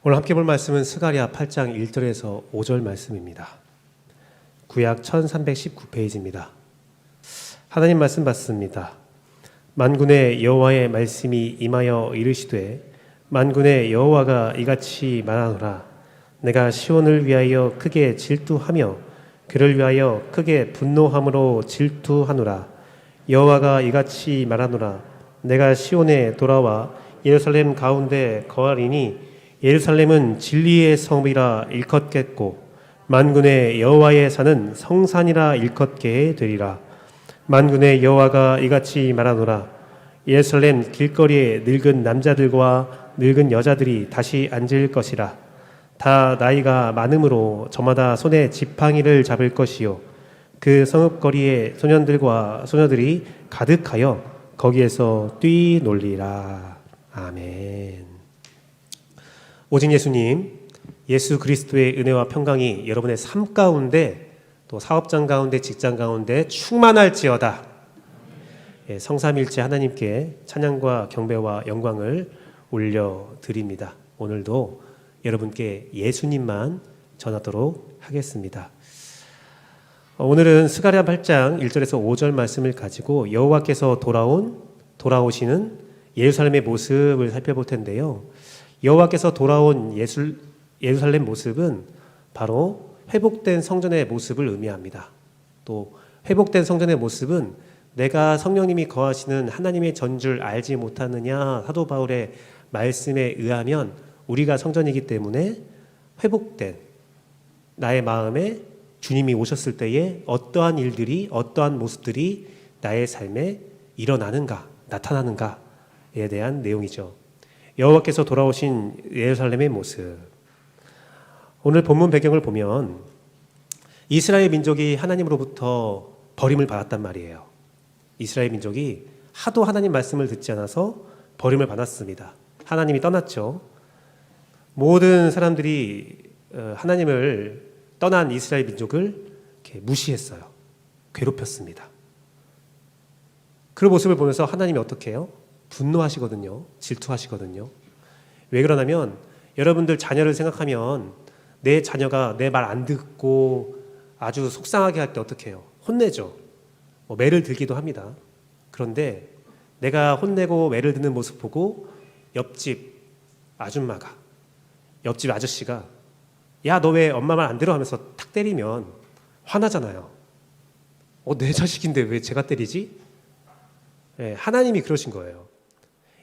오늘 함께 볼 말씀은 스가랴 8장 1절에서 5절 말씀입니다. 구약 1319페이지입니다. 하나님 말씀 받습니다. 만군의 여호와의 말씀이 임하여 이르시되 만군의 여호와가 이같이 말하노라. 내가 시온을 위하여 크게 질투하며 그를 위하여 크게 분노함으로 질투하노라. 여호와가 이같이 말하노라. 내가 시온에 돌아와 예루살렘 가운데 거하리니 예루살렘은 진리의 성이라 일컫겠고 만군의 여호와의 산은 성산이라 일컫게 되리라. 만군의 여호와가 이같이 말하노라. 예루살렘 길거리에 늙은 남자들과 늙은 여자들이 다시 앉을 것이라. 다 나이가 많음으로 저마다 손에 지팡이를 잡을 것이요 그 성읍거리에 소년들과 소녀들이 가득하여 거기에서 뛰놀리라. 아멘. 오직 예수님, 예수 그리스도의 은혜와 평강이 여러분의 삶 가운데 또 사업장 가운데 직장 가운데 충만할지어다. 성삼일체 하나님께 찬양과 경배와 영광을 올려드립니다. 오늘도 여러분께 예수님만 전하도록 하겠습니다. 오늘은 스가랴 8장 1절에서 5절 말씀을 가지고 여호와께서 돌아오시는 예루살렘의 모습을 살펴볼 텐데요. 여호와께서 돌아온 예루살렘 모습은 바로 회복된 성전의 모습을 의미합니다. 또 회복된 성전의 모습은 내가 성령님이 거하시는 하나님의 전줄 알지 못하느냐 사도 바울의 말씀에 의하면 우리가 성전이기 때문에 회복된 나의 마음에 주님이 오셨을 때에 어떠한 일들이 어떠한 모습들이 나의 삶에 일어나는가 나타나는가에 대한 내용이죠. 여호와께서 돌아오신 예루살렘의 모습. 오늘 본문 배경을 보면 이스라엘 민족이 하나님으로부터 버림을 받았단 말이에요. 이스라엘 민족이 하도 하나님 말씀을 듣지 않아서 버림을 받았습니다. 하나님이 떠났죠. 모든 사람들이 하나님을 떠난 이스라엘 민족을 이렇게 무시했어요. 괴롭혔습니다. 그 모습을 보면서 하나님이 어떻게 해요? 분노하시거든요. 질투하시거든요. 왜 그러냐면 여러분들 자녀를 생각하면 내 자녀가 내 말 안 듣고 아주 속상하게 할 때 어떻게 해요? 혼내죠. 매를 들기도 합니다. 그런데 내가 혼내고 매를 드는 모습 보고 옆집 아줌마가 옆집 아저씨가 야, 너 왜 엄마 말 안 들어 하면서 탁 때리면 화나잖아요. 내 자식인데 왜 제가 때리지? 하나님이 그러신 거예요.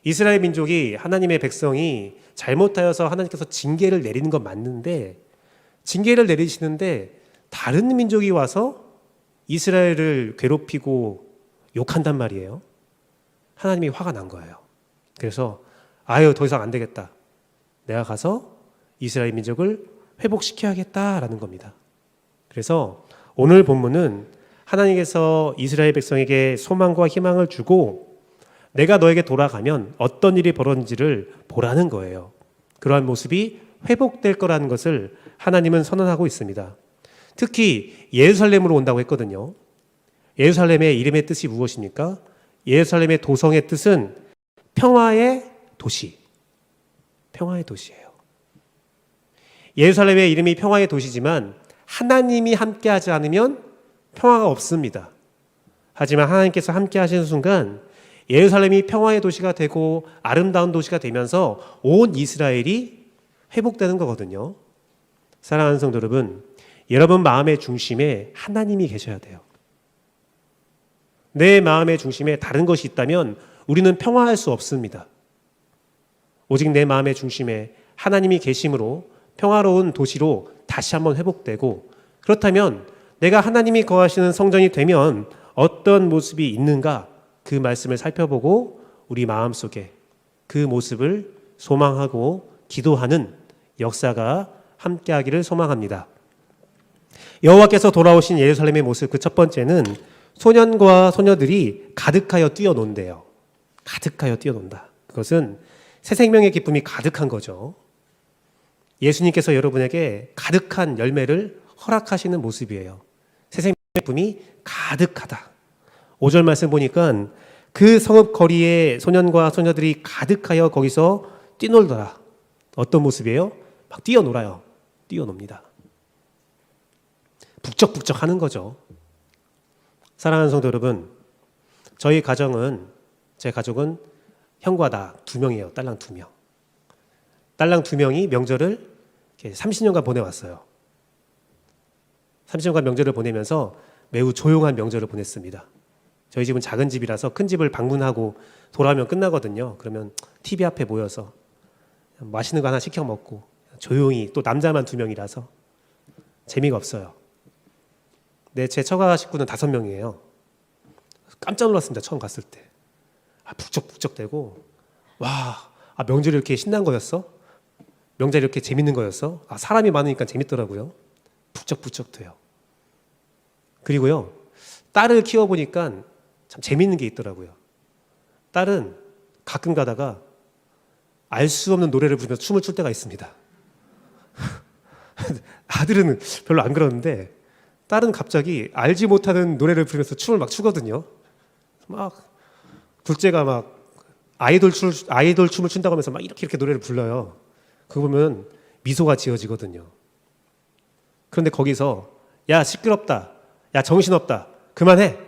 이스라엘 민족이 하나님의 백성이 잘못하여서 하나님께서 징계를 내리는 건 맞는데 징계를 내리시는데 다른 민족이 와서 이스라엘을 괴롭히고 욕한단 말이에요. 하나님이 화가 난 거예요. 그래서 더 이상 안 되겠다. 내가 가서 이스라엘 민족을 회복시켜야겠다라는 겁니다. 그래서 오늘 본문은 하나님께서 이스라엘 백성에게 소망과 희망을 주고 내가 너에게 돌아가면 어떤 일이 벌어진지를 보라는 거예요. 그러한 모습이 회복될 거라는 것을 하나님은 선언하고 있습니다. 특히 예루살렘으로 온다고 했거든요. 예루살렘의 이름의 뜻이 무엇입니까? 예루살렘의 도성의 뜻은 평화의 도시. 평화의 도시예요. 예루살렘의 이름이 평화의 도시지만 하나님이 함께하지 않으면 평화가 없습니다. 하지만 하나님께서 함께하시는 순간 예루살렘이 평화의 도시가 되고 아름다운 도시가 되면서 온 이스라엘이 회복되는 거거든요. 사랑하는 성도 여러분, 여러분 마음의 중심에 하나님이 계셔야 돼요. 내 마음의 중심에 다른 것이 있다면 우리는 평화할 수 없습니다. 오직 내 마음의 중심에 하나님이 계심으로 평화로운 도시로 다시 한번 회복되고, 그렇다면 내가 하나님이 거하시는 성전이 되면 어떤 모습이 있는가, 그 말씀을 살펴보고 우리 마음속에 그 모습을 소망하고 기도하는 역사가 함께하기를 소망합니다. 여호와께서 돌아오신 예루살렘의 모습, 그 첫 번째는 소년과 소녀들이 가득하여 뛰어논대요. 가득하여 뛰어논다. 그것은 새 생명의 기쁨이 가득한 거죠. 예수님께서 여러분에게 가득한 열매를 허락하시는 모습이에요. 새 생명의 기쁨이 가득하다. 5절 말씀 보니까 그 성읍 거리에 소년과 소녀들이 가득하여 거기서 뛰놀더라. 어떤 모습이에요? 막 뛰어놀아요. 뛰어놉니다. 북적북적 하는 거죠. 사랑하는 성도 여러분, 제 가족은 형과 나 2명이에요. 딸랑 2명. 딸랑 2명이 명절을 30년간 보내왔어요. 30년간 명절을 보내면서 매우 조용한 명절을 보냈습니다. 저희 집은 작은 집이라서 큰 집을 방문하고 돌아오면 끝나거든요. 그러면 TV 앞에 모여서 맛있는 거 하나 시켜 먹고 조용히, 또 남자만 2명이라서 재미가 없어요. 네, 제 처가 식구는 5명이에요. 깜짝 놀랐습니다. 처음 갔을 때. 북적북적대고, 와, 명절이 이렇게 신난 거였어? 명절이 이렇게 재밌는 거였어? 사람이 많으니까 재밌더라고요. 북적북적돼요. 그리고요, 딸을 키워보니까 참 재밌는 게 있더라고요. 딸은 가끔 가다가 알 수 없는 노래를 부르면서 춤을 출 때가 있습니다. 아들은 별로 안 그러는데 딸은 갑자기 알지 못하는 노래를 부르면서 춤을 막 추거든요. 막 둘째가 막 아이돌 춤을 춘다고 하면서 막 이렇게 노래를 불러요. 그거 보면 미소가 지어지거든요. 그런데 거기서 야 시끄럽다, 야 정신없다, 그만해,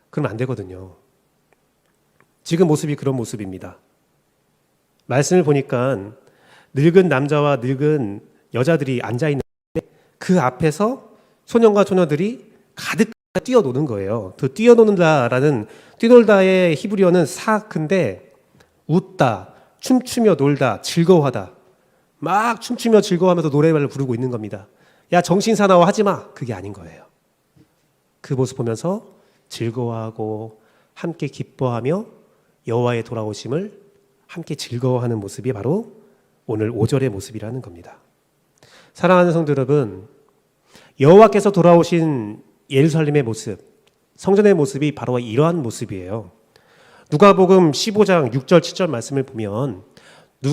그러면 안 되거든요. 지금 모습이 그런 모습입니다. 말씀을 보니까 늙은 남자와 늙은 여자들이 앉아있는데 그 앞에서 소년과 소녀들이 가득 뛰어노는 거예요. 그 뛰놀다의 히브리어는 사크인데 웃다, 춤추며 놀다, 즐거워하다. 막 춤추며 즐거워하면서 노래를 부르고 있는 겁니다. 야 정신 사나워 하지 마. 그게 아닌 거예요. 그 모습 보면서 즐거워하고 함께 기뻐하며 여호와의 돌아오심을 함께 즐거워하는 모습이 바로 오늘 5절의 모습이라는 겁니다. 사랑하는 성도 여러분, 여호와께서 돌아오신 예루살렘의 모습, 성전의 모습이 바로 이러한 모습이에요. 누가복음 15장 6절 7절 말씀을 보면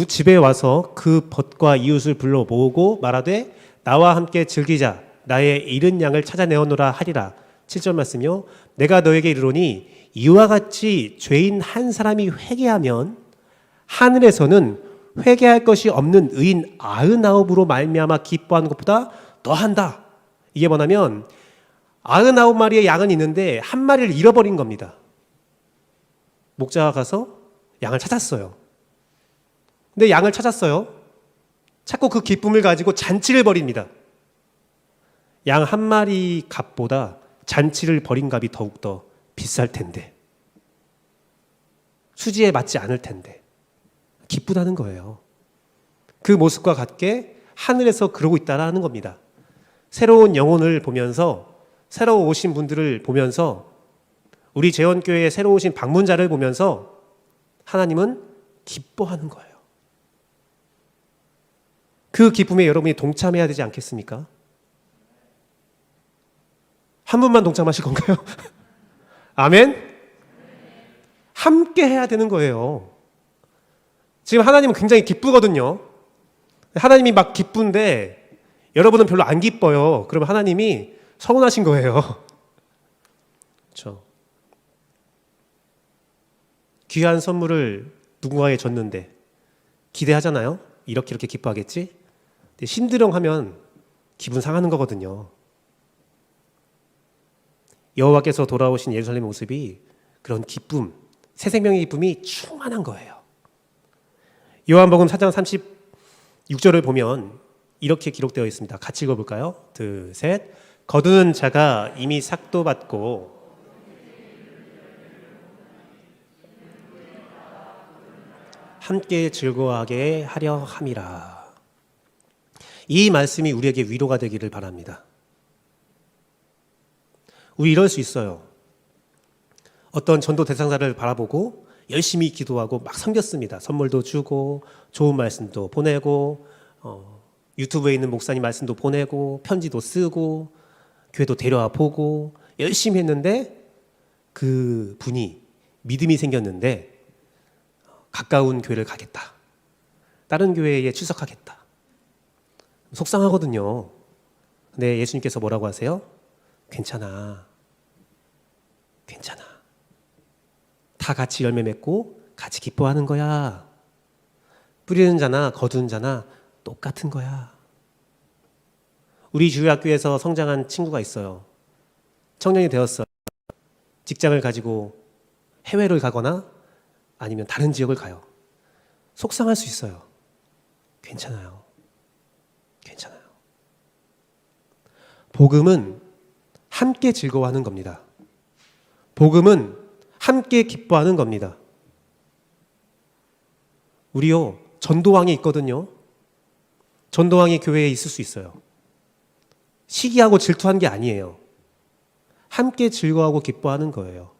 집에 와서 그 벗과 이웃을 불러 모으고 말하되 나와 함께 즐기자, 나의 잃은 양을 찾아내오노라 하리라. 7절 말씀이요, 내가 너에게 이르노니 이와 같이 죄인 한 사람이 회개하면 하늘에서는 회개할 것이 없는 의인 99으로 말미암아 기뻐하는 것보다 더한다. 이게 뭐냐면 99마리의 양은 있는데 한 마리를 잃어버린 겁니다. 목자가 가서 양을 찾았어요. 근데 양을 찾았어요. 찾고 그 기쁨을 가지고 잔치를 벌입니다. 양 한 마리 값보다 잔치를 벌인 값이 더욱더 비쌀 텐데, 수지에 맞지 않을 텐데 기쁘다는 거예요. 그 모습과 같게 하늘에서 그러고 있다라는 겁니다. 새로운 영혼을 보면서, 새로 오신 분들을 보면서, 우리 재원교회에 새로 오신 방문자를 보면서 하나님은 기뻐하는 거예요. 그 기쁨에 여러분이 동참해야 되지 않겠습니까? 한 분만 동참하실 건가요? 아멘? 함께 해야 되는 거예요. 지금 하나님은 굉장히 기쁘거든요. 하나님이 막 기쁜데 여러분은 별로 안 기뻐요. 그러면 하나님이 서운하신 거예요. 그렇죠? 귀한 선물을 누군가에게 줬는데 기대하잖아요. 이렇게 기뻐하겠지? 근데 심드렁하면 기분 상하는 거거든요. 여호와께서 돌아오신 예루살렘 모습이 그런 기쁨, 새 생명의 기쁨이 충만한 거예요. 요한복음 4장 36절을 보면 이렇게 기록되어 있습니다. 같이 읽어볼까요? 둘, 셋. 거두는 자가 이미 삭도 받고 함께 즐거워하게 하려 함이라. 이 말씀이 우리에게 위로가 되기를 바랍니다. 우리 이럴 수 있어요. 어떤 전도 대상자를 바라보고 열심히 기도하고 막 섬겼습니다. 선물도 주고 좋은 말씀도 보내고 유튜브에 있는 목사님 말씀도 보내고 편지도 쓰고 교회도 데려와 보고 열심히 했는데 그 분이 믿음이 생겼는데 가까운 교회를 가겠다, 다른 교회에 출석하겠다. 속상하거든요. 근데 예수님께서 뭐라고 하세요? 괜찮아. 다 같이 열매 맺고 같이 기뻐하는 거야. 뿌리는 자나 거두는 자나 똑같은 거야. 우리 주일학교에서 성장한 친구가 있어요. 청년이 되었어요. 직장을 가지고 해외를 가거나 아니면 다른 지역을 가요. 속상할 수 있어요. 괜찮아요. 괜찮아요. 복음은 함께 즐거워하는 겁니다. 복음은 함께 기뻐하는 겁니다. 우리요, 전도왕이 있거든요. 전도왕이 교회에 있을 수 있어요. 시기하고 질투한 게 아니에요. 함께 즐거워하고 기뻐하는 거예요.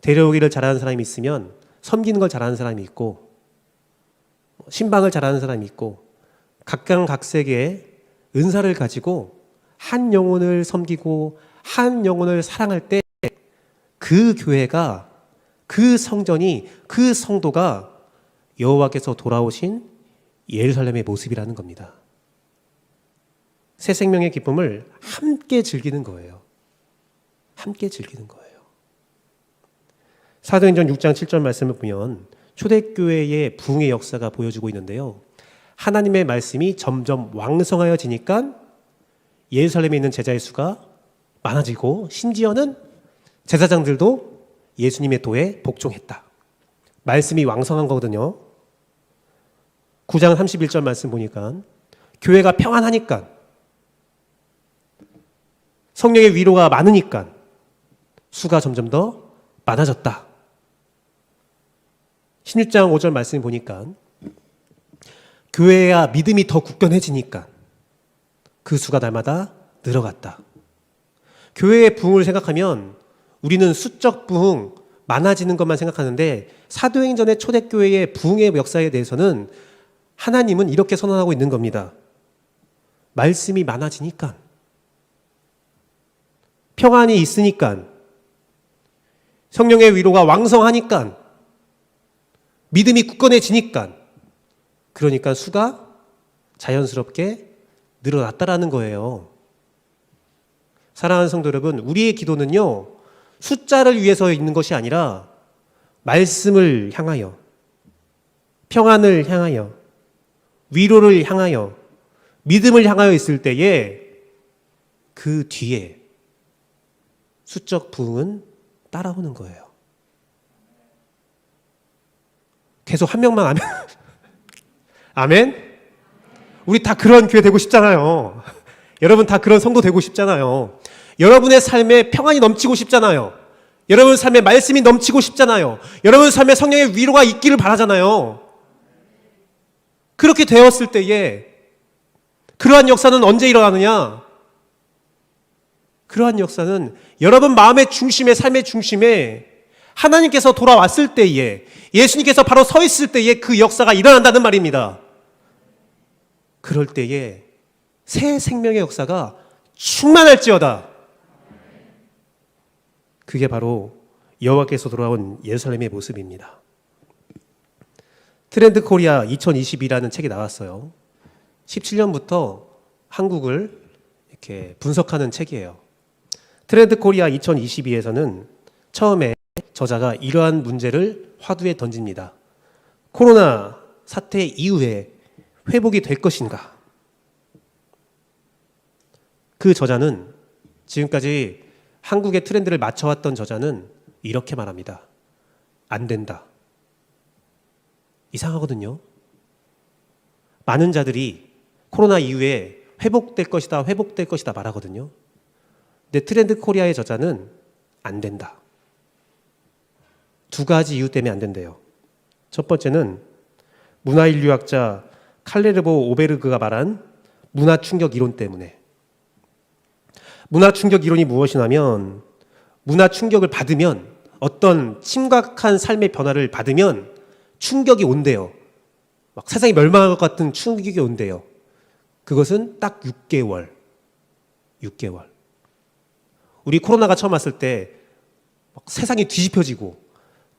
데려오기를 잘하는 사람이 있으면 섬기는 걸 잘하는 사람이 있고, 신방을 잘하는 사람이 있고, 각각각색의 은사를 가지고 한 영혼을 섬기고 한 영혼을 사랑할 때 그 교회가, 그 성전이, 그 성도가 여호와께서 돌아오신 예루살렘의 모습이라는 겁니다. 새 생명의 기쁨을 함께 즐기는 거예요. 함께 즐기는 거예요. 사도행전 6장 7절 말씀을 보면 초대교회의 부흥의 역사가 보여지고 있는데요. 하나님의 말씀이 점점 왕성하여지니까 예루살렘에 있는 제자의 수가 많아지고 심지어는 제사장들도 예수님의 도에 복종했다. 말씀이 왕성한 거거든요. 9장 31절 말씀 보니까 교회가 평안하니까, 성령의 위로가 많으니까 수가 점점 더 많아졌다. 16장 5절 말씀 보니까 교회야 믿음이 더 굳건해지니까 그 수가 날마다 늘어갔다. 교회의 부흥을 생각하면 우리는 수적 부흥, 많아지는 것만 생각하는데 사도행전의 초대교회의 부흥의 역사에 대해서는 하나님은 이렇게 선언하고 있는 겁니다. 말씀이 많아지니까, 평안이 있으니까, 성령의 위로가 왕성하니까, 믿음이 굳건해지니까, 그러니까 수가 자연스럽게 늘어났다라는 거예요. 사랑하는 성도 여러분, 우리의 기도는요, 숫자를 위해서 있는 것이 아니라 말씀을 향하여, 평안을 향하여, 위로를 향하여, 믿음을 향하여 있을 때에 그 뒤에 수적 부흥은 따라오는 거예요. 계속 한 명만 아멘. 아멘? 우리 다 그런 교회 되고 싶잖아요. 여러분 다 그런 성도 되고 싶잖아요. 여러분의 삶에 평안이 넘치고 싶잖아요. 여러분 삶에 말씀이 넘치고 싶잖아요. 여러분 삶에 성령의 위로가 있기를 바라잖아요. 그렇게 되었을 때에 그러한 역사는 언제 일어나느냐? 그러한 역사는 여러분 마음의 중심에, 삶의 중심에 하나님께서 돌아왔을 때에, 예수님께서 바로 서 있을 때에 그 역사가 일어난다는 말입니다. 그럴 때에 새 생명의 역사가 충만할지어다. 그게 바로 여호와께서 돌아온 예루살렘의 모습입니다. 트렌드 코리아 2022라는 책이 나왔어요. 17년부터 한국을 이렇게 분석하는 책이에요. 트렌드 코리아 2022에서는 처음에 저자가 이러한 문제를 화두에 던집니다. 코로나 사태 이후에 회복이 될 것인가? 그 저자는, 지금까지 한국의 트렌드를 맞춰왔던 저자는 이렇게 말합니다. 안 된다. 이상하거든요. 많은 자들이 코로나 이후에 회복될 것이다, 회복될 것이다 말하거든요. 근데 트렌드 코리아의 저자는 안 된다. 두 가지 이유 때문에 안 된대요. 첫 번째는 문화인류학자 칼레르보 오베르그가 말한 문화 충격 이론 때문에. 문화 충격 이론이 무엇이냐면, 문화 충격을 받으면, 어떤 심각한 삶의 변화를 받으면 충격이 온대요. 막 세상이 멸망할 것 같은 충격이 온대요. 그것은 딱 6개월. 우리 코로나가 처음 왔을 때 막 세상이 뒤집혀지고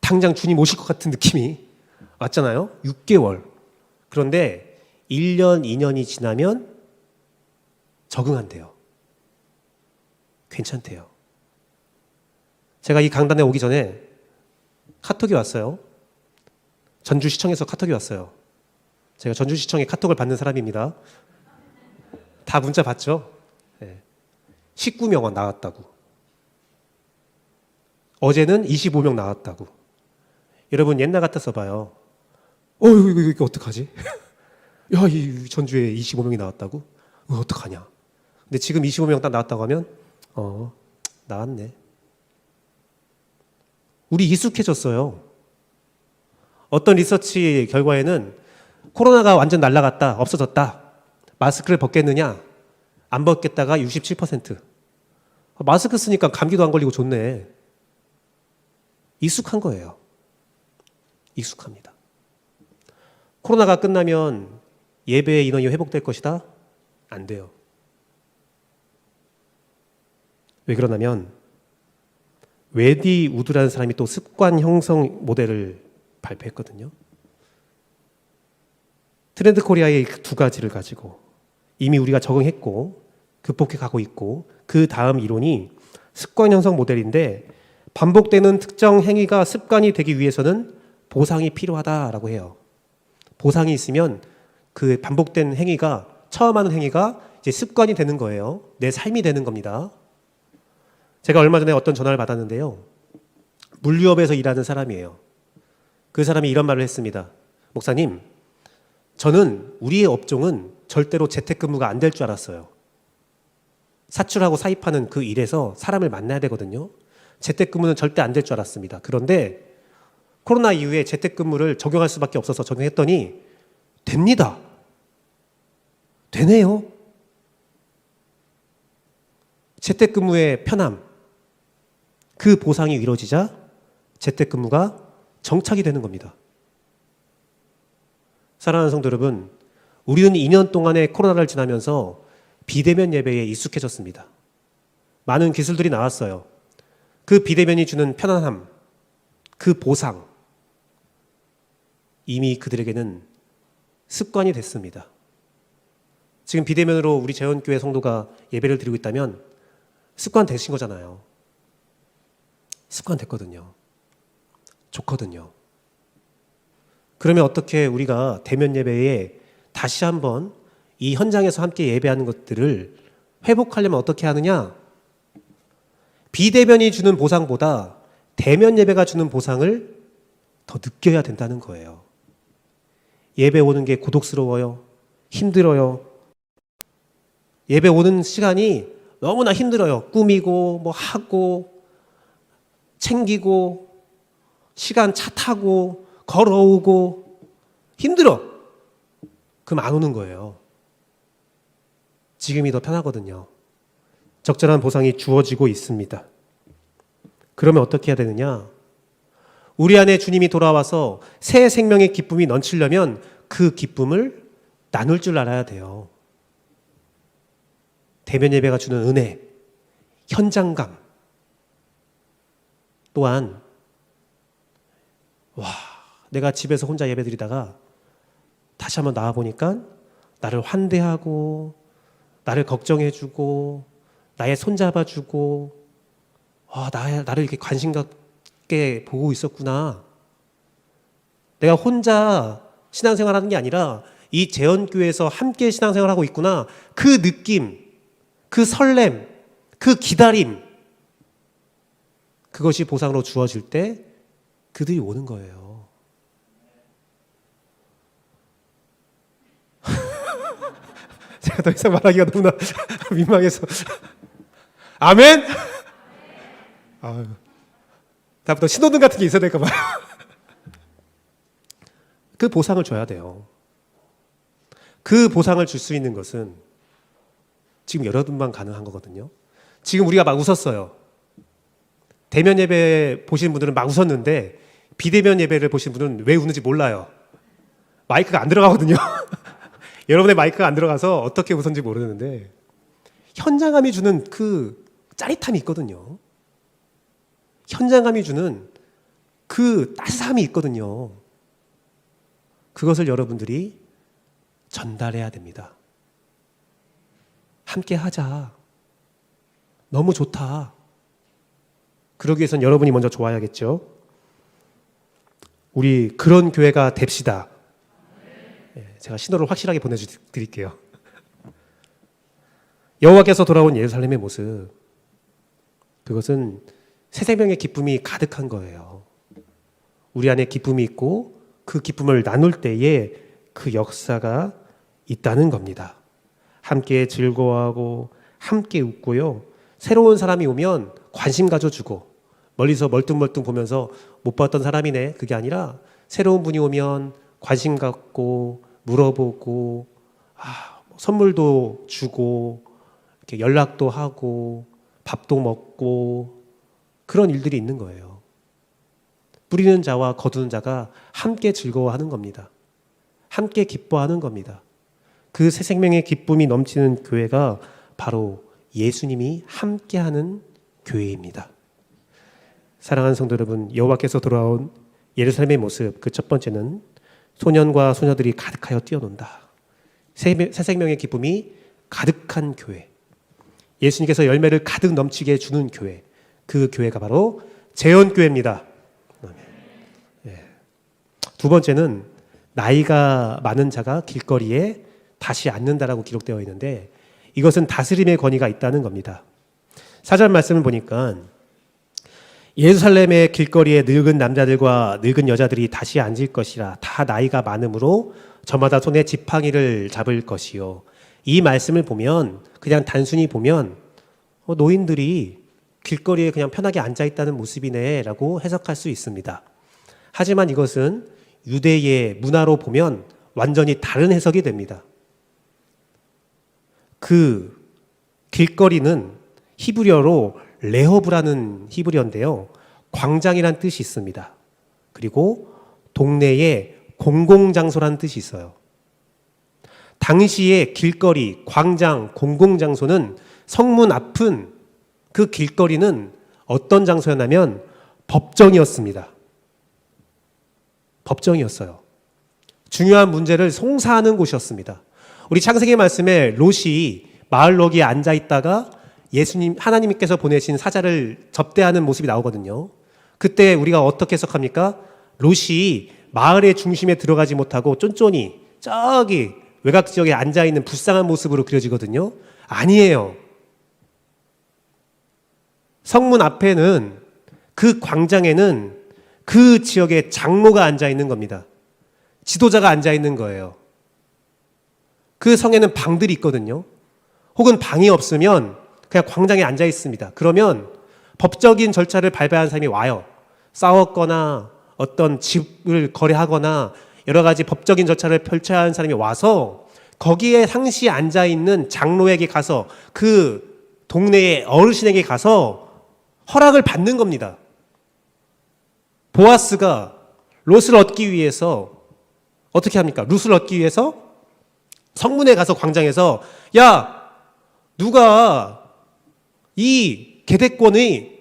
당장 주님 오실 것 같은 느낌이 왔잖아요. 6개월. 그런데 1년, 2년이 지나면 적응한대요. 괜찮대요. 제가 이 강단에 오기 전에 카톡이 왔어요. 전주시청에서 카톡이 왔어요. 제가 전주시청에 카톡을 받는 사람입니다. 다 문자 받죠? 네. 19명 나왔다고. 어제는 25명 나왔다고. 여러분 옛날 같아서 봐요. 이거 어떡하지? 야, 이 전주에 25명이 나왔다고? 어떡하냐? 근데 지금 25명 딱 나왔다고 하면 나왔네. 우리 익숙해졌어요. 어떤 리서치 결과에는 코로나가 완전 날아갔다, 없어졌다. 마스크를 벗겠느냐? 안 벗겠다가 67%. 마스크 쓰니까 감기도 안 걸리고 좋네. 익숙한 거예요. 익숙합니다. 코로나가 끝나면 예배 인원이 회복될 것이다? 안 돼요. 왜 그러냐면 웨디 우드라는 사람이 또 습관 형성 모델을 발표했거든요. 트렌드 코리아의 두 가지를 가지고 이미 우리가 적응했고 극복해 가고 있고, 그 다음 이론이 습관 형성 모델인데, 반복되는 특정 행위가 습관이 되기 위해서는 보상이 필요하다라고 해요. 보상이 있으면 그 반복된 행위가, 처음 하는 행위가 이제 습관이 되는 거예요. 내 삶이 되는 겁니다. 제가 얼마 전에 어떤 전화를 받았는데요. 물류업에서 일하는 사람이에요. 그 사람이 이런 말을 했습니다. 목사님, 저는 우리의 업종은 절대로 재택근무가 안 될 줄 알았어요. 사출하고 사입하는 그 일에서 사람을 만나야 되거든요. 재택근무는 절대 안 될 줄 알았습니다. 그런데 코로나 이후에 재택근무를 적용할 수밖에 없어서 적용했더니 됩니다. 되네요. 재택근무의 편함, 그 보상이 이루어지자 재택근무가 정착이 되는 겁니다. 사랑하는 성도 여러분, 우리는 2년 동안의 코로나를 지나면서 비대면 예배에 익숙해졌습니다. 많은 기술들이 나왔어요. 그 비대면이 주는 편안함, 그 보상, 이미 그들에게는 습관이 됐습니다. 지금 비대면으로 우리 재원교회 성도가 예배를 드리고 있다면 습관 되신 거잖아요. 습관 됐거든요. 좋거든요. 그러면 어떻게 우리가 대면 예배에 다시 한번 이 현장에서 함께 예배하는 것들을 회복하려면 어떻게 하느냐? 비대면이 주는 보상보다 대면 예배가 주는 보상을 더 느껴야 된다는 거예요. 예배 오는 게 고독스러워요. 힘들어요. 예배 오는 시간이 너무나 힘들어요. 꾸미고 뭐 하고 챙기고 시간 차 타고 걸어오고 힘들어. 그럼 안 오는 거예요. 지금이 더 편하거든요. 적절한 보상이 주어지고 있습니다. 그러면 어떻게 해야 되느냐? 우리 안에 주님이 돌아와서 새 생명의 기쁨이 넘치려면 그 기쁨을 나눌 줄 알아야 돼요. 대면 예배가 주는 은혜, 현장감, 또한 내가 집에서 혼자 예배 드리다가 다시 한번 나와보니까 나를 환대하고 나를 걱정해주고 나의 손잡아주고 나를 이렇게 관심 갖게 보고 있었구나. 내가 혼자 신앙생활하는 게 아니라 이 재원교회에서 함께 신앙생활하고 있구나. 그 느낌, 그 설렘, 그 기다림, 그것이 보상으로 주어질 때 그들이 오는 거예요. 제가 더 이상 말하기가 너무나 민망해서. 아멘? 다음부터 신호등 같은 게 있어야 될까 봐요. 그 보상을 줘야 돼요. 그 보상을 줄 수 있는 것은 지금 여러분만 가능한 거거든요. 지금 우리가 막 웃었어요. 대면 예배 보시는 분들은 막 웃었는데 비대면 예배를 보시는 분은 왜 우는지 몰라요. 마이크가 안 들어가거든요. 여러분의 마이크가 안 들어가서 어떻게 웃었는지 모르는데 현장감이 주는 그 짜릿함이 있거든요. 현장감이 주는 그 따스함이 있거든요. 그것을 여러분들이 전달해야 됩니다. 함께 하자. 너무 좋다. 그러기 위해서는 여러분이 먼저 좋아야겠죠. 우리 그런 교회가 됩시다. 제가 신호를 확실하게 보내드릴게요. 여호와께서 돌아온 예루살렘의 모습, 그것은 새 생명의 기쁨이 가득한 거예요. 우리 안에 기쁨이 있고 그 기쁨을 나눌 때에 그 역사가 있다는 겁니다. 함께 즐거워하고 함께 웃고요. 새로운 사람이 오면 관심 가져주고, 멀리서 멀뚱멀뚱 보면서 못 봤던 사람이네, 그게 아니라 새로운 분이 오면 관심 갖고 물어보고 선물도 주고 이렇게 연락도 하고 밥도 먹고 그런 일들이 있는 거예요. 뿌리는 자와 거두는 자가 함께 즐거워하는 겁니다. 함께 기뻐하는 겁니다. 그 새 생명의 기쁨이 넘치는 교회가 바로 예수님이 함께하는 교회입니다. 사랑하는 성도 여러분, 여호와께서 돌아온 예루살렘의 모습, 그 첫 번째는 소년과 소녀들이 가득하여 뛰어논다. 새 생명의 기쁨이 가득한 교회, 예수님께서 열매를 가득 넘치게 주는 교회, 그 교회가 바로 재혼교회입니다. 두 번째는 나이가 많은 자가 길거리에 다시 앉는다라고 기록되어 있는데, 이것은 다스림의 권위가 있다는 겁니다. 4절 말씀을 보니까 예루살렘의 길거리에 늙은 남자들과 늙은 여자들이 다시 앉을 것이라. 다 나이가 많으므로 저마다 손에 지팡이를 잡을 것이요. 이 말씀을 보면, 그냥 단순히 보면 노인들이 길거리에 그냥 편하게 앉아 있다는 모습이네 라고 해석할 수 있습니다. 하지만 이것은 유대의 문화로 보면 완전히 다른 해석이 됩니다. 그 길거리는 히브리어로 레허브라는 히브리어인데요, 광장이란 뜻이 있습니다. 그리고 동네에 공공장소라는 뜻이 있어요. 당시의 길거리, 광장, 공공장소는 성문 앞은, 그 길거리는 어떤 장소였냐면 법정이었습니다. 법정이었어요. 중요한 문제를 송사하는 곳이었습니다. 우리 창세기 말씀에 롯이 마을 너기에 앉아 있다가 하나님께서 보내신 사자를 접대하는 모습이 나오거든요. 그때 우리가 어떻게 해석합니까? 롯이 마을의 중심에 들어가지 못하고 쫀쫀히 저기 외곽 지역에 앉아 있는 불쌍한 모습으로 그려지거든요. 아니에요. 성문 앞에는, 그 광장에는 그 지역의 장로가 앉아 있는 겁니다. 지도자가 앉아 있는 거예요. 그 성에는 방들이 있거든요. 혹은 방이 없으면 그냥 광장에 앉아 있습니다. 그러면 법적인 절차를 밟아야 하는 사람이 와요. 싸웠거나 어떤 집을 거래하거나 여러 가지 법적인 절차를 펼쳐야 하는 사람이 와서 거기에 상시 앉아 있는 장로에게 가서, 그 동네의 어르신에게 가서 허락을 받는 겁니다. 보아스가 롯을 얻기 위해서 어떻게 합니까? 롯을 얻기 위해서 성문에 가서 광장에서, 야, 누가 이 계대권이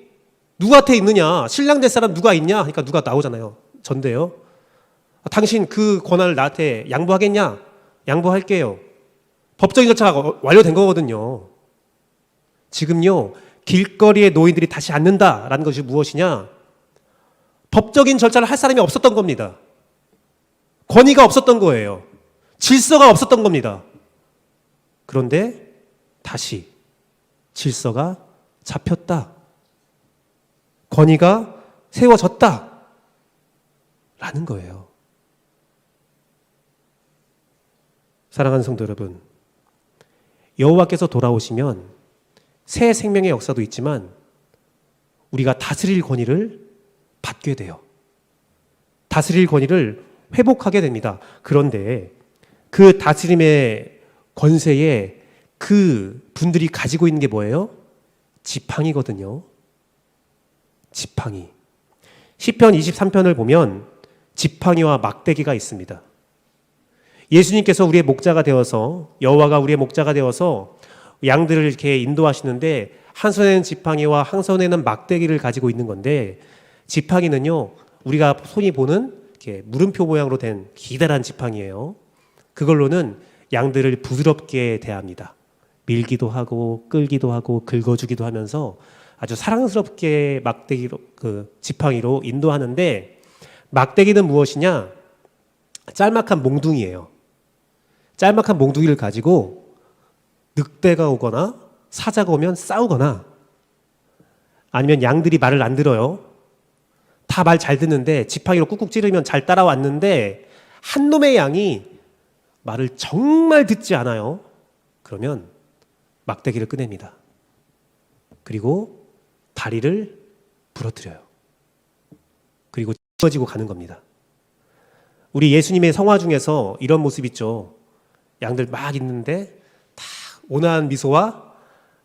누구한테 있느냐? 신랑 될 사람 누가 있냐? 그러니까 누가 나오잖아요. 전데요. 당신 그 권한을 나한테 양보하겠냐? 양보할게요. 법적인 절차가 완료된 거거든요. 지금요, 길거리에 노인들이 다시 앉는다라는 것이 무엇이냐? 법적인 절차를 할 사람이 없었던 겁니다. 권위가 없었던 거예요. 질서가 없었던 겁니다. 그런데 다시 질서가 잡혔다. 권위가 세워졌다. 라는 거예요. 사랑하는 성도 여러분, 여호와께서 돌아오시면 새 생명의 역사도 있지만 우리가 다스릴 권위를 받게 돼요. 다스릴 권위를 회복하게 됩니다. 그런데 그 다스림의 권세에 그 분들이 가지고 있는 게 뭐예요? 지팡이거든요. 지팡이. 시편 23편을 보면 지팡이와 막대기가 있습니다. 예수님께서 우리의 목자가 되어서, 여호와가 우리의 목자가 되어서 양들을 이렇게 인도하시는데, 한 손에는 지팡이와 한 손에는 막대기를 가지고 있는 건데, 지팡이는요, 우리가 손이 보는 이렇게 물음표 모양으로 된 기다란 지팡이예요. 그걸로는 양들을 부드럽게 대합니다. 밀기도 하고 끌기도 하고 긁어주기도 하면서 아주 사랑스럽게 막대기로, 그 지팡이로 인도하는데, 막대기는 무엇이냐? 짤막한 몽둥이에요. 짤막한 몽둥이를 가지고 늑대가 오거나 사자가 오면 싸우거나, 아니면 양들이 말을 안 들어요. 다 말 잘 듣는데 지팡이로 꾹꾹 찌르면 잘 따라왔는데 한 놈의 양이 말을 정말 듣지 않아요. 그러면 막대기를 꺼냅니다. 그리고 다리를 부러뜨려요. 그리고 찢어지고 가는 겁니다. 우리 예수님의 성화 중에서 이런 모습 있죠. 양들 막 있는데 다 온화한 미소와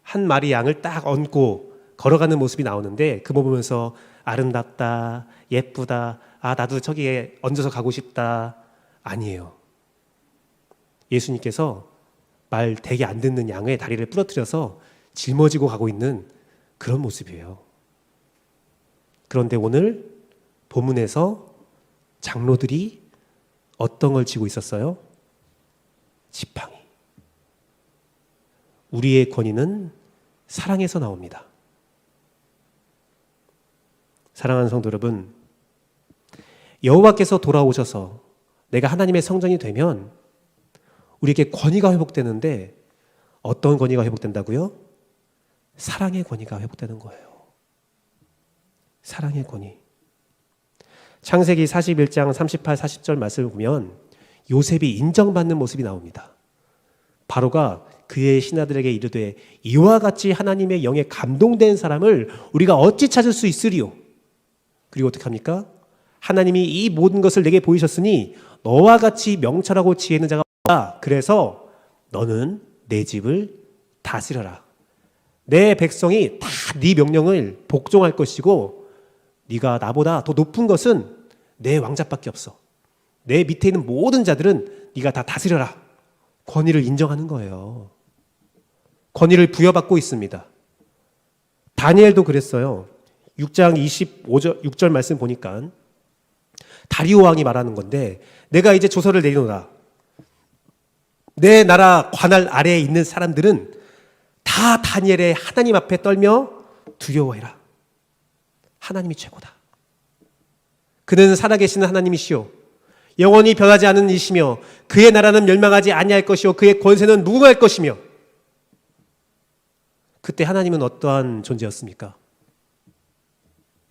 한 마리 양을 딱 얹고 걸어가는 모습이 나오는데, 그거 보면서 아름답다, 예쁘다, 아 나도 저기에 얹어서 가고 싶다. 아니에요. 예수님께서 말 되게 안 듣는 양의 다리를 부러뜨려서 짊어지고 가고 있는 그런 모습이에요. 그런데 오늘 본문에서 장로들이 어떤 걸 쥐고 있었어요? 지팡이. 우리의 권위는 사랑에서 나옵니다. 사랑하는 성도 여러분, 여호와께서 돌아오셔서 내가 하나님의 성전이 되면 우리에게 권위가 회복되는데, 어떤 권위가 회복된다고요? 사랑의 권위가 회복되는 거예요. 사랑의 권위. 창세기 41장 38, 40절 말씀을 보면 요셉이 인정받는 모습이 나옵니다. 바로가 그의 신하들에게 이르되 이와 같이 하나님의 영에 감동된 사람을 우리가 어찌 찾을 수 있으리요? 그리고 어떻게 합니까? 하나님이 이 모든 것을 내게 보이셨으니 너와 같이 명철하고 지혜 있는 자가 없다. 그래서 너는 내 집을 다스려라. 내 백성이 다 네 명령을 복종할 것이고, 네가 나보다 더 높은 것은 내 왕자밖에 없어. 내 밑에 있는 모든 자들은 네가 다 다스려라. 권위를 인정하는 거예요. 권위를 부여받고 있습니다. 다니엘도 그랬어요. 6장 6절 말씀 보니까 다리오 왕이 말하는 건데, 내가 이제 조서를 내리노라. 내 나라 관할 아래에 있는 사람들은 다 다니엘의 하나님 앞에 떨며 두려워해라. 하나님이 최고다. 그는 살아계시는 하나님이시오. 영원히 변하지 않는 이시며 그의 나라는 멸망하지 아니할 것이요 그의 권세는 무궁할 것이며. 그때 하나님은 어떠한 존재였습니까?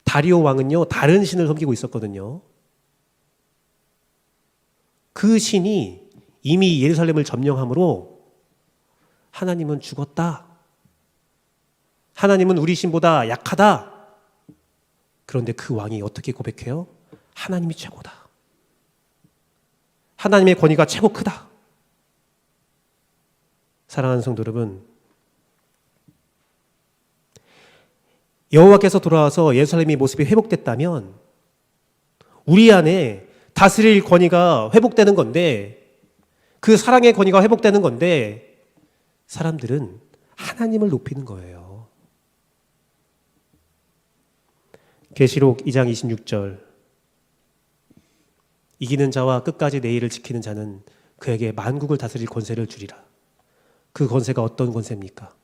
다리오 왕은요, 다른 신을 섬기고 있었거든요. 그 신이 이미 예루살렘을 점령함으로 하나님은 죽었다. 하나님은 우리 신보다 약하다. 그런데 그 왕이 어떻게 고백해요? 하나님이 최고다. 하나님의 권위가 최고 크다. 사랑하는 성도 여러분, 여호와께서 돌아와서 예루살렘의 모습이 회복됐다면 우리 안에 다스릴 권위가 회복되는 건데, 그 사랑의 권위가 회복되는 건데, 사람들은 하나님을 높이는 거예요. 계시록 2장 26절, 이기는 자와 끝까지 내 일을 지키는 자는 그에게 만국을 다스릴 권세를 주리라. 그 권세가 어떤 권세입니까?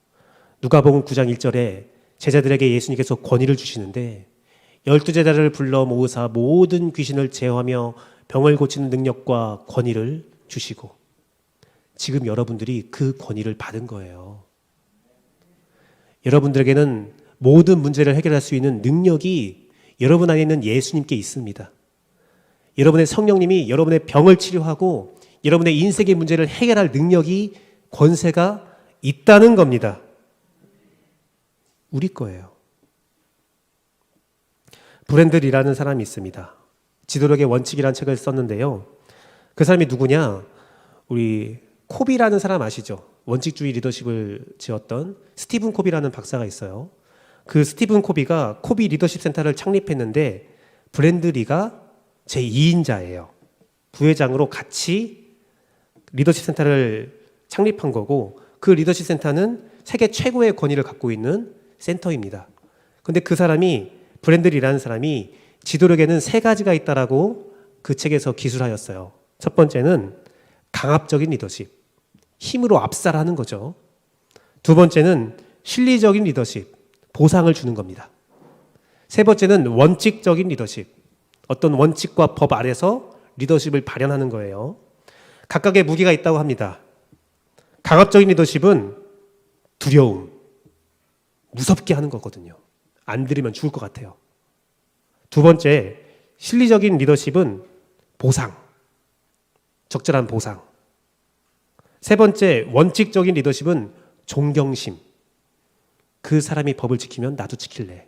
누가복음 9장 1절에 제자들에게 예수님께서 권위를 주시는데, 12제자를 불러 모으사 모든 귀신을 제어하며 병을 고치는 능력과 권위를 주시고, 지금 여러분들이 그 권위를 받은 거예요. 여러분들에게는 모든 문제를 해결할 수 있는 능력이 여러분 안에 있는 예수님께 있습니다. 여러분의 성령님이 여러분의 병을 치료하고 여러분의 인생의 문제를 해결할 능력이, 권세가 있다는 겁니다. 우리 거예요. 브랜들이라는 사람이 있습니다. 지도력의 원칙이라는 책을 썼는데요. 그 사람이 누구냐? 우리 코비라는 사람 아시죠? 원칙주의 리더십을 지었던 스티븐 코비라는 박사가 있어요. 그 스티븐 코비가 코비 리더십 센터를 창립했는데, 브랜들리가 제2인자예요. 부회장으로 같이 리더십 센터를 창립한 거고, 그 리더십 센터는 세계 최고의 권위를 갖고 있는 센터입니다. 그런데 그 사람이, 브랜들리라는 사람이 지도력에는 3가지가 있다라고 그 책에서 기술하였어요. 첫 번째는 강압적인 리더십, 힘으로 압살하는 거죠. 두 번째는 실리적인 리더십, 보상을 주는 겁니다. 세 번째는 원칙적인 리더십, 어떤 원칙과 법 아래서 리더십을 발현하는 거예요. 각각의 무게가 있다고 합니다. 강압적인 리더십은 두려움, 무섭게 하는 거거든요. 안 들으면 죽을 것 같아요. 두 번째, 실리적인 리더십은 보상, 적절한 보상. 세 번째, 원칙적인 리더십은 존경심. 그 사람이 법을 지키면 나도 지킬래.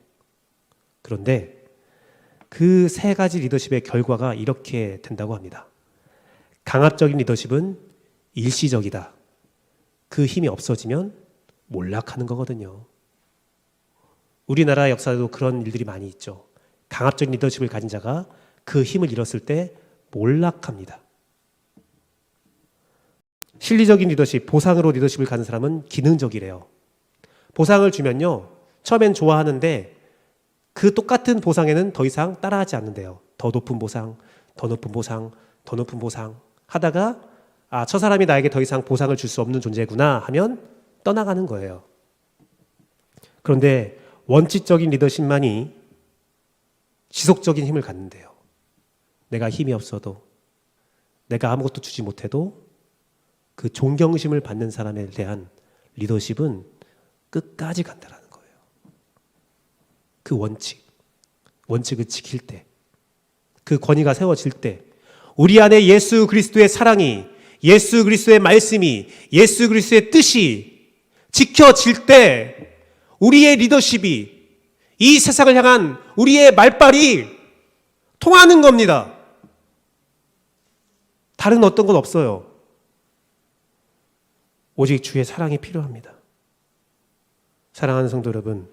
그런데 그 세 가지 리더십의 결과가 이렇게 된다고 합니다. 강압적인 리더십은 일시적이다. 그 힘이 없어지면 몰락하는 거거든요. 우리나라 역사에도 그런 일들이 많이 있죠. 강압적인 리더십을 가진 자가 그 힘을 잃었을 때 몰락합니다. 실리적인 리더십, 보상으로 리더십을 가진 사람은 기능적이래요. 보상을 주면요, 처음엔 좋아하는데 그 똑같은 보상에는 더 이상 따라하지 않는데요. 더 높은 보상, 더 높은 보상, 더 높은 보상 하다가 저 사람이 나에게 더 이상 보상을 줄 수 없는 존재구나 하면 떠나가는 거예요. 그런데 원칙적인 리더십만이 지속적인 힘을 갖는데요. 내가 힘이 없어도, 내가 아무것도 주지 못해도 그 존경심을 받는 사람에 대한 리더십은 끝까지 간다라는 거예요. 그 원칙을 지킬 때, 그 권위가 세워질 때, 우리 안에 예수 그리스도의 사랑이, 예수 그리스도의 말씀이, 예수 그리스도의 뜻이 지켜질 때 우리의 리더십이, 이 세상을 향한 우리의 말발이 통하는 겁니다. 다른 어떤 건 없어요. 오직 주의 사랑이 필요합니다. 사랑하는 성도 여러분,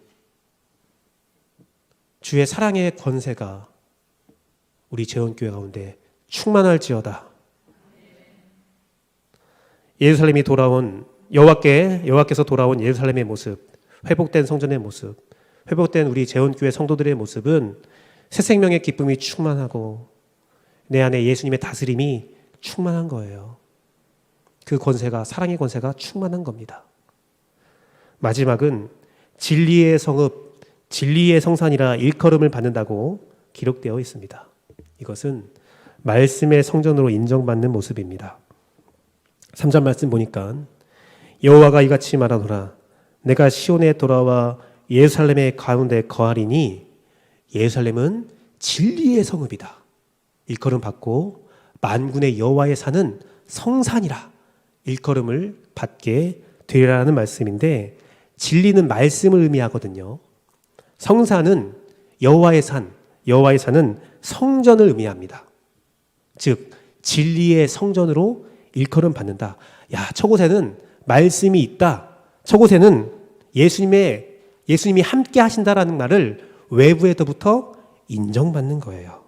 주의 사랑의 권세가 우리 재원교회 가운데 충만할지어다. 예루살렘이 돌아온 여호와께서 돌아온 예루살렘의 모습, 회복된 성전의 모습, 회복된 우리 재원교회 성도들의 모습은 새 생명의 기쁨이 충만하고 내 안에 예수님의 다스림이 충만한 거예요. 그 권세가, 사랑의 권세가 충만한 겁니다. 마지막은 진리의 성읍, 진리의 성산이라 일컬음을 받는다고 기록되어 있습니다. 이것은 말씀의 성전으로 인정받는 모습입니다. 3절 말씀 보니까 여호와가 이같이 말하노라. 내가 시온에 돌아와 예루살렘의 가운데 거하리니 예루살렘은 진리의 성읍이다. 일컬음 받고 만군의 여호와의 산은 성산이라 일컬음을 받게 되리라는 말씀인데, 진리는 말씀을 의미하거든요. 성산은 여호와의 산, 여호와의 산은 성전을 의미합니다. 즉 진리의 성전으로 일컬음 받는다. 야, 저곳에는 말씀이 있다. 저곳에는 예수님이 함께 하신다라는 말을 외부에서부터 인정받는 거예요.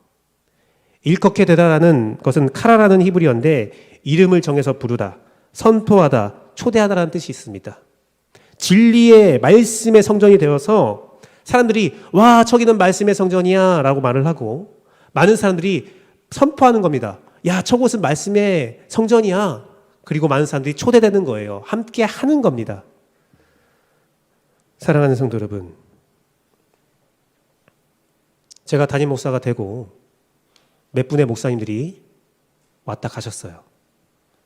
일컫게 되다라는 것은 카라라는 히브리어인데 이름을 정해서 부르다, 선포하다, 초대하다라는 뜻이 있습니다. 진리의 말씀의 성전이 되어서 사람들이 와, 저기는 말씀의 성전이야 라고 말을 하고, 많은 사람들이 선포하는 겁니다. 야, 저곳은 말씀의 성전이야. 그리고 많은 사람들이 초대되는 거예요. 함께 하는 겁니다. 사랑하는 성도 여러분, 제가 담임 목사가 되고 몇 분의 목사님들이 왔다 가셨어요.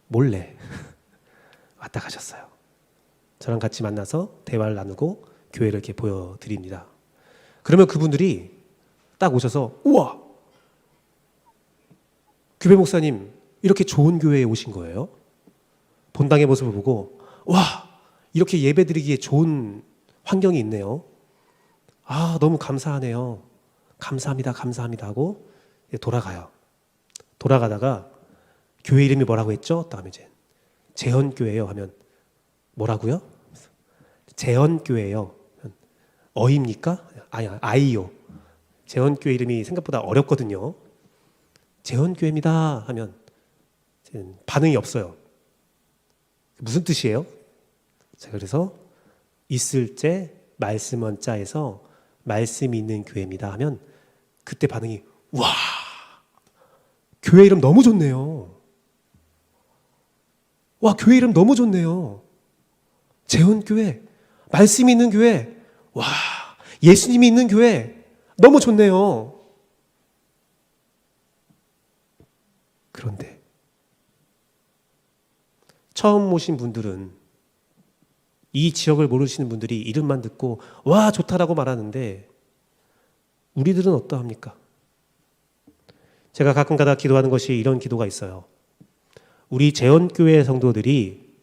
몰래 왔다 가셨어요. 저랑 같이 만나서 대화를 나누고 교회를 이렇게 보여드립니다. 그러면 그분들이 딱 오셔서, 우와, 규배 목사님 이렇게 좋은 교회에 오신 거예요? 본당의 모습을 보고, 와, 이렇게 예배드리기에 좋은 환경이 있네요. 아, 너무 감사하네요. 감사합니다, 감사합니다 하고 돌아가요. 돌아가다가 교회 이름이 뭐라고 했죠? 다음에 이제 재헌교회요 하면, 뭐라고요? 재헌교회요. 어입니까? 아이요. 재헌교회 이름이 생각보다 어렵거든요. 재헌교회입니다 하면 반응이 없어요. 무슨 뜻이에요? 제가 그래서 있을제 말씀원 자에서 말씀이 있는 교회입니다 하면 그때 반응이, 와, 교회 이름 너무 좋네요. 와, 교회 이름 너무 좋네요. 재헌교회, 말씀이 있는 교회, 와, 예수님이 있는 교회 너무 좋네요. 그런데 처음 오신 분들은, 이 지역을 모르시는 분들이 이름만 듣고 와 좋다라고 말하는데 우리들은 어떠합니까? 제가 가끔가다 기도하는 것이 이런 기도가 있어요. 우리 재원교회 성도들이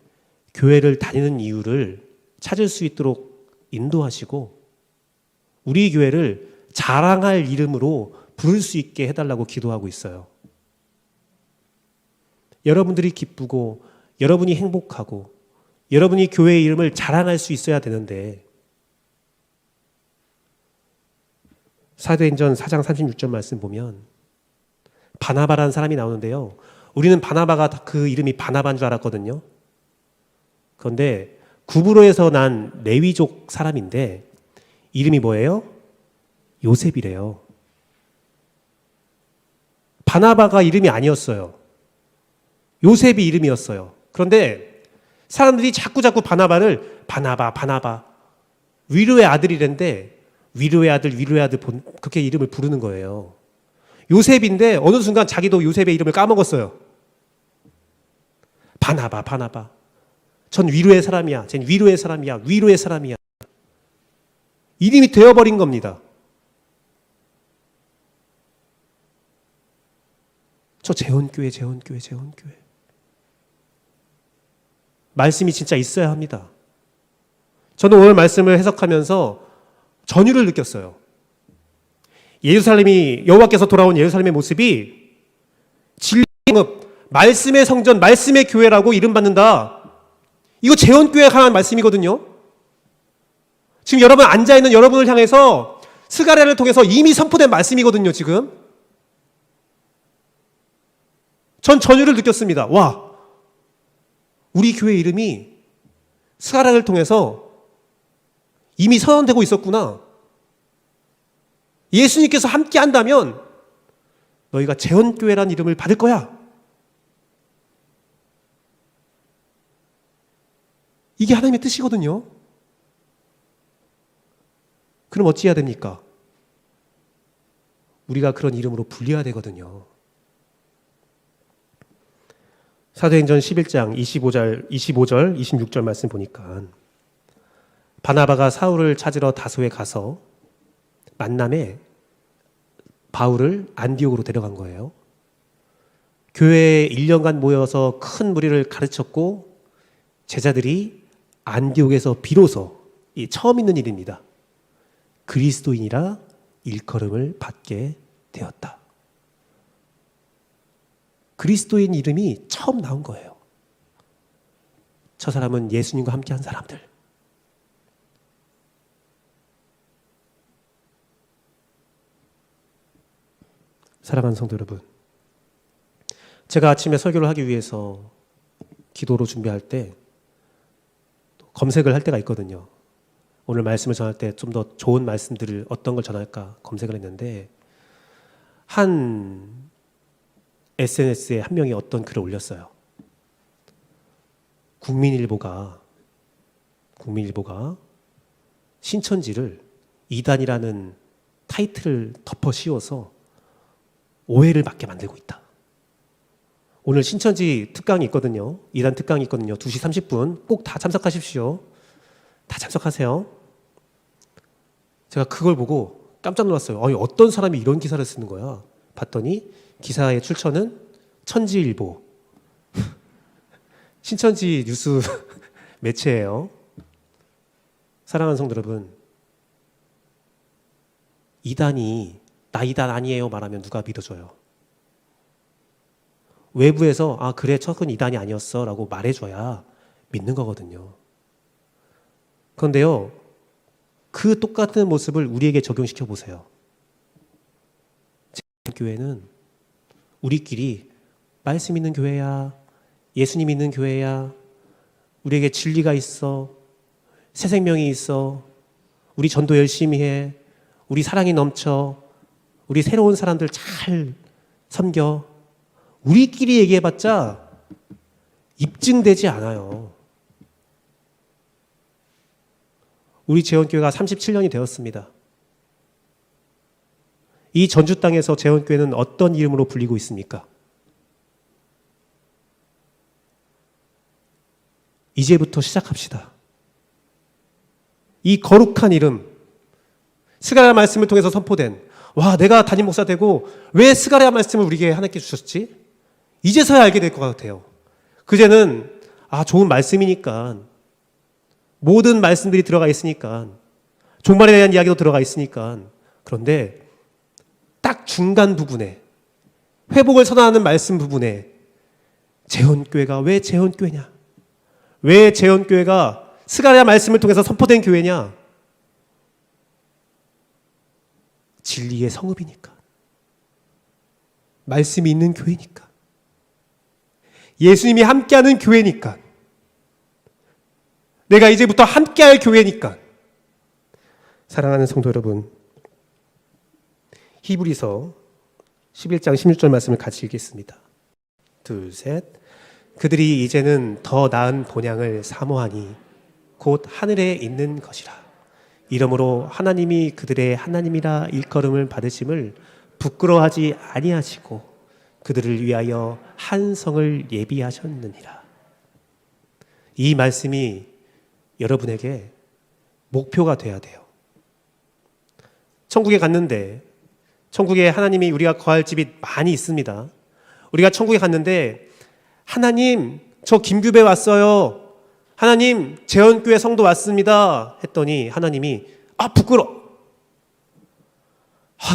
교회를 다니는 이유를 찾을 수 있도록 인도하시고 우리 교회를 자랑할 이름으로 부를 수 있게 해달라고 기도하고 있어요. 여러분들이 기쁘고 여러분이 행복하고 여러분이 교회의 이름을 자랑할 수 있어야 되는데, 사도행전 4장 36절 말씀 보면 바나바라는 사람이 나오는데요. 우리는 바나바가 그 이름이 바나바인 줄 알았거든요. 그런데 구브로에서 난 레위족 사람인데 이름이 뭐예요? 요셉이래요. 바나바가 이름이 아니었어요. 요셉이 이름이었어요. 그런데 사람들이 자꾸 바나바를 바나바 위로의 아들이랬는데 위로의 아들 그렇게 이름을 부르는 거예요. 요셉인데 어느 순간 자기도 요셉의 이름을 까먹었어요. 바나바 전 위로의 사람이야. 쟨 위로의 사람이야. 이름이 되어버린 겁니다. 저 재원교회. 말씀이 진짜 있어야 합니다. 저는 오늘 말씀을 해석하면서 전율을 느꼈어요. 여호와께서 돌아온 예루살렘의 모습이 진리의 성읍, 말씀의 성전, 말씀의 교회라고 이름받는다. 이거 재원교회에 관한 말씀이거든요. 지금 여러분 앉아있는 여러분을 향해서 스가랴를 통해서 이미 선포된 말씀이거든요. 지금 전 전율을 느꼈습니다. 와, 우리 교회 이름이 스가랴를 통해서 이미 선언되고 있었구나. 예수님께서 함께 한다면 너희가 재원교회라는 이름을 받을 거야. 이게 하나님의 뜻이거든요. 그럼 어찌해야 됩니까? 우리가 그런 이름으로 불려야 되거든요. 사도행전 11장 25절, 26절 말씀 보니까 바나바가 사울을 찾으러 다소에 가서 만남에 바울을 안디옥으로 데려간 거예요. 교회에 1년간 모여서 큰 무리를 가르쳤고 제자들이 안디옥에서 비로소 처음 있는 일입니다. 그리스도인이라 일컬음을 받게 되었다. 그리스도인 이름이 처음 나온 거예요. 저 사람은 예수님과 함께한 사람들. 사랑하는 성도 여러분, 제가 아침에 설교를 하기 위해서 기도로 준비할 때 검색을 할 때가 있거든요. 오늘 말씀을 전할 때 좀 더 좋은 말씀들을 어떤 걸 전할까 검색을 했는데 한 SNS에 한 명이 어떤 글을 올렸어요. 국민일보가 신천지를 이단이라는 타이틀을 덮어 씌워서 오해를 받게 만들고 있다. 오늘 신천지 특강이 있거든요. 이단 특강이 있거든요. 2시 30분 꼭 다 참석하십시오. 다 참석하세요. 제가 그걸 보고 깜짝 놀랐어요. 아니, 어떤 사람이 이런 기사를 쓰는 거야? 봤더니 기사의 출처는 천지일보. 신천지 뉴스 매체예요. 사랑하는 성도 여러분, 이단이 나 이단 아니에요 말하면 누가 믿어줘요? 외부에서 아 그래 저건 이단이 아니었어 라고 말해줘야 믿는 거거든요. 그런데요, 그 똑같은 모습을 우리에게 적용시켜 보세요. 교회는 우리끼리 말씀 있는 교회야, 예수님 있는 교회야, 우리에게 진리가 있어, 새 생명이 있어, 우리 전도 열심히 해, 우리 사랑이 넘쳐, 우리 새로운 사람들 잘 섬겨. 우리끼리 얘기해봤자 입증되지 않아요. 우리 재원교회가 37년이 되었습니다. 이 전주 땅에서 재원교회는 어떤 이름으로 불리고 있습니까? 이제부터 시작합시다. 이 거룩한 이름, 스가랴 말씀을 통해서 선포된, 와, 내가 담임 목사 되고 왜 스가랴 말씀을 우리에게 하나님께 주셨지? 이제서야 알게 될 것 같아요. 그제는 좋은 말씀이니까, 모든 말씀들이 들어가 있으니까, 종말에 대한 이야기도 들어가 있으니까. 그런데 딱 중간 부분에, 회복을 선언하는 말씀 부분에 재헌교회가 왜 재헌교회냐? 왜 재헌교회가 스가랴 말씀을 통해서 선포된 교회냐? 진리의 성읍이니까. 말씀이 있는 교회니까. 예수님이 함께하는 교회니까. 내가 이제부터 함께할 교회니까. 사랑하는 성도 여러분, 히브리서 11장 16절 말씀을 같이 읽겠습니다. 둘, 셋. 그들이 이제는 더 나은 본향을 사모하니 곧 하늘에 있는 것이라. 이러므로 하나님이 그들의 하나님이라 일컬음을 받으심을 부끄러워하지 아니하시고 그들을 위하여 한 성을 예비하셨느니라. 이 말씀이 여러분에게 목표가 돼야 돼요. 천국에 갔는데, 천국에 하나님이 우리가 거할 집이 많이 있습니다. 우리가 천국에 갔는데, 하나님, 저 김규배 왔어요. 하나님, 재헌교회 성도 왔습니다. 했더니 하나님이 부끄러워.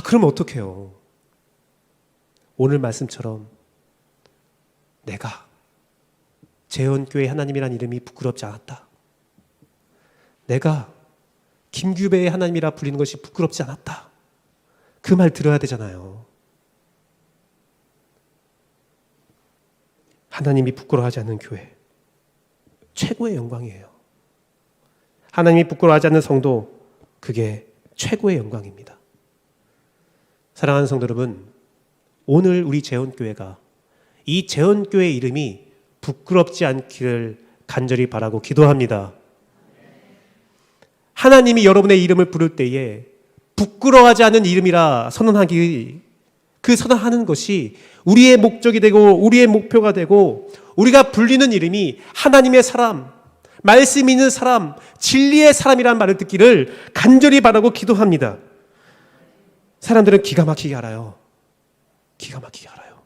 그러면 어떡해요? 오늘 말씀처럼 내가 재헌교회 하나님이란 이름이 부끄럽지 않았다. 내가 김규배의 하나님이라 불리는 것이 부끄럽지 않았다. 그 말 들어야 되잖아요. 하나님이 부끄러워하지 않는 교회, 최고의 영광이에요. 하나님이 부끄러워하지 않는 성도, 그게 최고의 영광입니다. 사랑하는 성도 여러분, 오늘 우리 재헌교회가 이 재헌교회 이름이 부끄럽지 않기를 간절히 바라고 기도합니다. 하나님이 여러분의 이름을 부를 때에 부끄러워하지 않는 이름이라 선언하기, 그 선언하는 것이 우리의 목적이 되고 우리의 목표가 되고, 우리가 불리는 이름이 하나님의 사람, 말씀 있는 사람, 진리의 사람이라는 말을 듣기를 간절히 바라고 기도합니다. 사람들은 기가 막히게 알아요. 기가 막히게 알아요.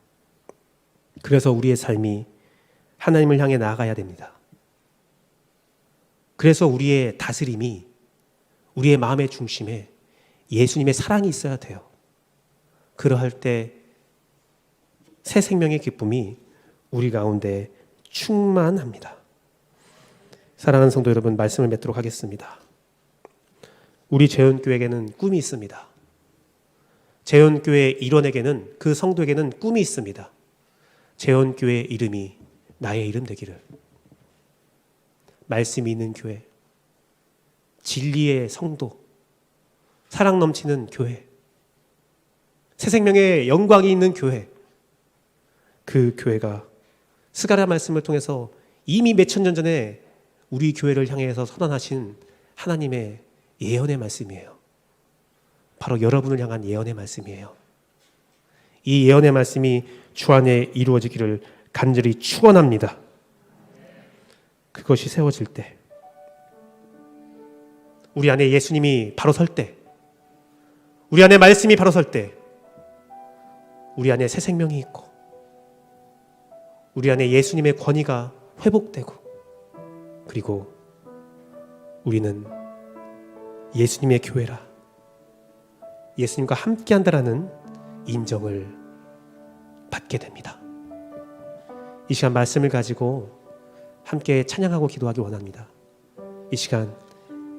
그래서 우리의 삶이 하나님을 향해 나아가야 됩니다. 그래서 우리의 다스림이, 우리의 마음의 중심에 예수님의 사랑이 있어야 돼요. 그러할 때 새 생명의 기쁨이 우리 가운데 충만합니다. 사랑하는 성도 여러분, 말씀을 맺도록 하겠습니다. 우리 재헌교회에게는 꿈이 있습니다. 재헌교회 일원에게는, 그 성도에게는 꿈이 있습니다. 재헌교회 이름이 나의 이름 되기를. 말씀이 있는 교회, 진리의 성도, 사랑 넘치는 교회, 새 생명의 영광이 있는 교회, 그 교회가 스가랴 말씀을 통해서 이미 몇천 년 전에 우리 교회를 향해서 선언하신 하나님의 예언의 말씀이에요. 바로 여러분을 향한 예언의 말씀이에요. 이 예언의 말씀이 주 안에 이루어지기를 간절히 축원합니다. 그것이 세워질 때, 우리 안에 예수님이 바로 설 때, 우리 안에 말씀이 바로 설 때, 우리 안에 새 생명이 있고, 우리 안에 예수님의 권위가 회복되고, 그리고 우리는 예수님의 교회라, 예수님과 함께한다라는 인정을 받게 됩니다. 이 시간 말씀을 가지고 함께 찬양하고 기도하기 원합니다. 이 시간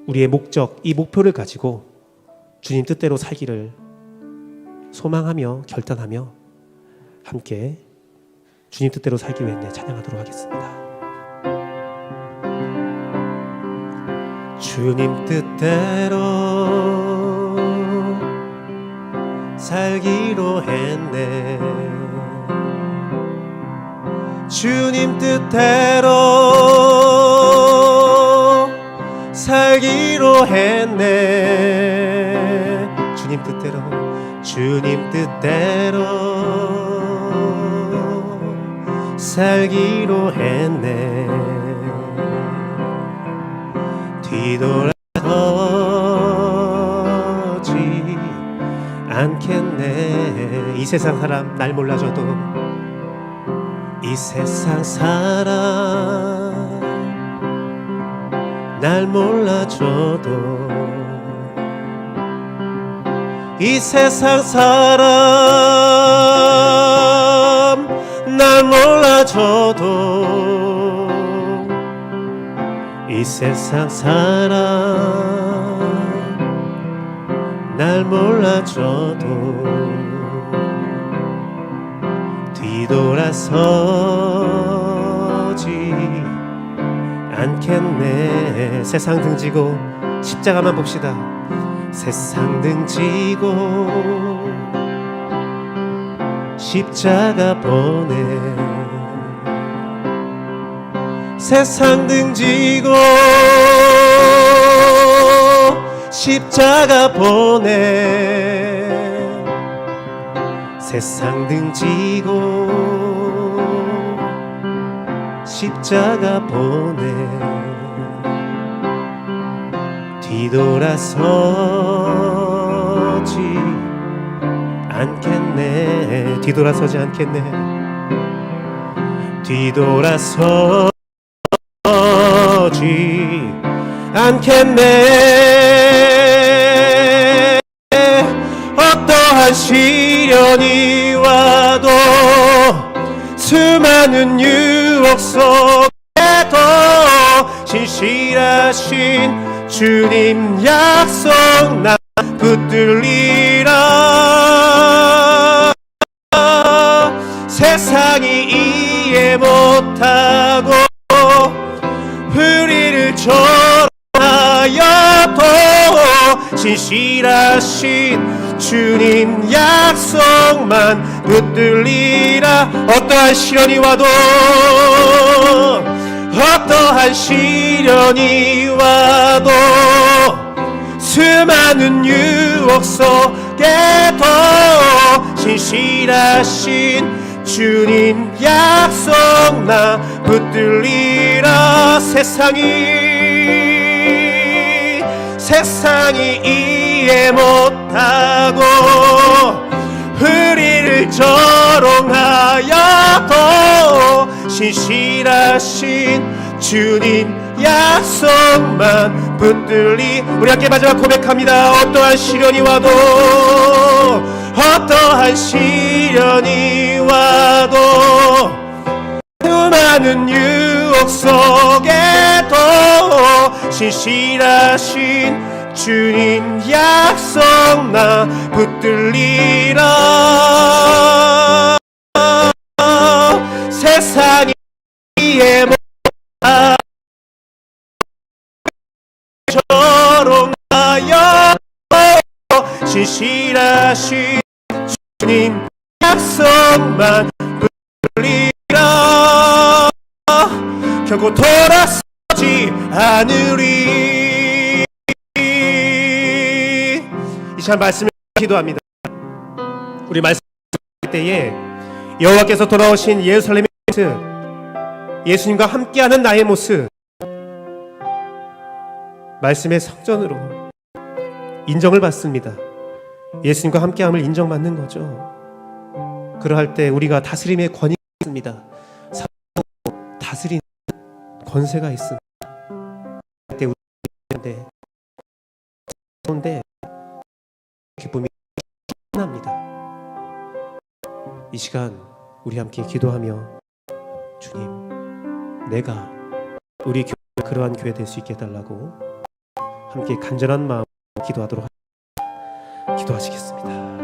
우리의 목적, 이 목표를 가지고 주님 뜻대로 살기를 소망하며 결단하며 함께 주님 뜻대로 살기 위해 찬양하도록 하겠습니다. 주님 뜻대로 살기로 했네. 주님 뜻대로 살기로 했네. 주님 뜻대로, 주님 뜻대로 살기로 했네. 뒤돌아서지 않겠네. 이 세상 사람 날 몰라줘도, 이 세상 사람 날 몰라줘도, 이 세상 사람 날 몰라줘도, 이 세상 사람 날 몰라줘도 뒤돌아서지 않겠네. 세상 등지고 십자가만 봅시다. 세상 등지고 십자가 보내. 세상 등지고 십자가 보내. 세상 등지고 십자가 보내. 뒤돌아서지 않겠네. 뒤돌아서지 않겠네. 뒤돌아서지 않겠네. 어떠한 시련이 와도 수많은 유혹 속에도 신실하신 주님 약속 나 붙들리라. 세상이 이해 못하고 우리를 조롱하여도 신실하신 주님 약속만 붙들리라. 어떠한 시련이 와도, 어떠한 시련이 와도 수많은 유혹 속에도 신실하신 주님 약속 나 붙들리라. 세상이 이해 못하고 우리를 조롱하여도 신실하신 주님 약속만 붙들리. 우리 함께 마지막 고백합니다. 어떠한 시련이 와도, 어떠한 시련이 와도 수많은 유혹 속에도 신실하신 주님 약속 나 붙들리라. 세상이 이해 못하고 조롱하여 신실하신 주님 약속만 붙들리라. 결코 돌아서지 않으리. 이 시간 말씀을 기도합니다. 우리 말씀 때에 여호와께서 돌아오신 예루살렘의 모습, 예수님과 함께하는 나의 모습, 말씀의 성전으로 인정을 받습니다. 예수님과 함께함을 인정받는 거죠. 그러할 때 우리가 다스림의 권위가 있습니다. 다스리는 권세가 있습니다. 그때 우리인데 기쁨이 납니다. 이 시간 우리 함께 기도하며, 주님, 내가 우리 교회 그러한 교회 될 수 있게 해달라고 함께 간절한 마음 기도하도록 하겠습니다. 기도하시겠습니다.